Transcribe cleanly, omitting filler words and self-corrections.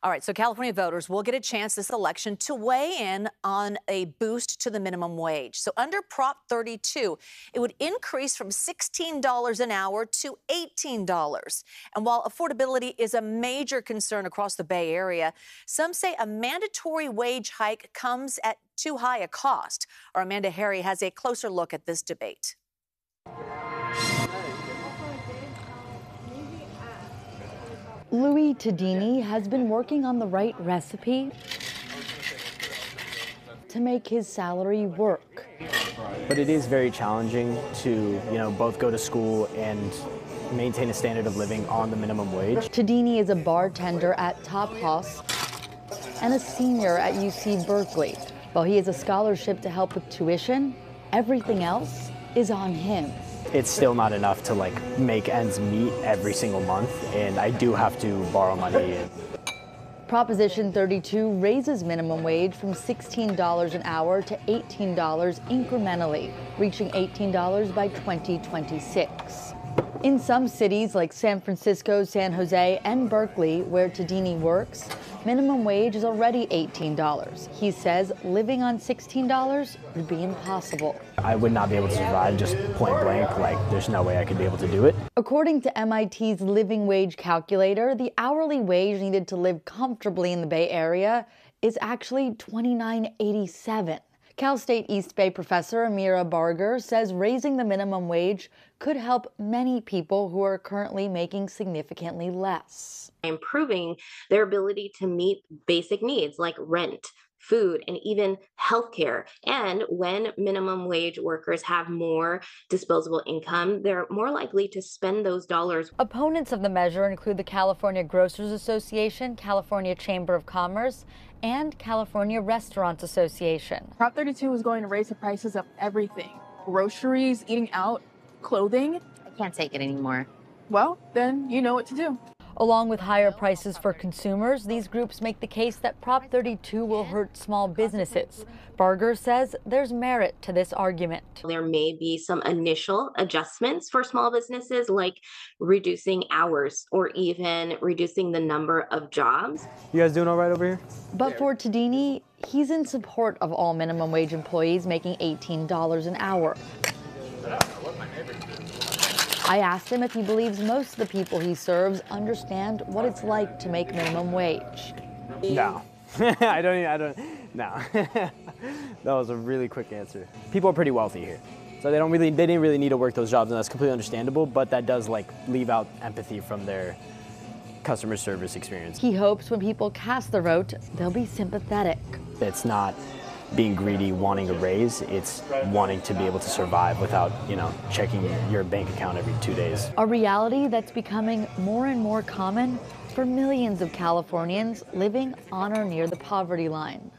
All right, so California voters will get a chance this election to weigh in on a boost to the minimum wage. So under Prop 32, it would increase from $16 an hour to $18. And while affordability is a major concern across the Bay Area, some say a mandatory wage hike comes at too high a cost. Our Amanda Harry has a closer look at this debate. Louis Tadini has been working on the right recipe to make his salary work. But it is very challenging to, both go to school and maintain a standard of living on the minimum wage. Tadini is a bartender at Top House and a senior at UC Berkeley. While he has a scholarship to help with tuition, everything else is on him. It's still not enough to make ends meet every single month, and I do have to borrow money. Proposition 32 raises minimum wage from $16 an hour to $18 incrementally, reaching $18 by 2026. In some cities like San Francisco, San Jose, and Berkeley, where Tadini works, minimum wage is already $18. He says living on $16 would be impossible. I would not be able to survive just point blank. There's no way I could be able to do it. According to MIT's living wage calculator, the hourly wage needed to live comfortably in the Bay Area is actually $29.87. Cal State East Bay professor Amira Barger says raising the minimum wage could help many people who are currently making significantly less. Improving their ability to meet basic needs like rent, food, and even healthcare. And when minimum wage workers have more disposable income, they're more likely to spend those dollars. Opponents of the measure include the California Grocers Association, California Chamber of Commerce, and California Restaurants Association. Prop 32 is going to raise the prices of everything. Groceries, eating out, clothing. I can't take it anymore. Well, then you know what to do. Along with higher prices for consumers, these groups make the case that Prop 32 will hurt small businesses. Barger says there's merit to this argument. There may be some initial adjustments for small businesses, like reducing hours or even reducing the number of jobs. You guys doing all right over here? But for Tadini, he's in support of all minimum wage employees making $18 an hour. I asked him if he believes most of the people he serves understand what it's like to make minimum wage. No. I don't, no. That was a really quick answer. People are pretty wealthy here, so they didn't really need to work those jobs, and that's completely understandable, but that does leave out empathy from their customer service experience. He hopes when people cast their vote, they'll be sympathetic. It's not being greedy, wanting a raise, it's wanting to be able to survive without, checking your bank account every 2 days. A reality that's becoming more and more common for millions of Californians living on or near the poverty line.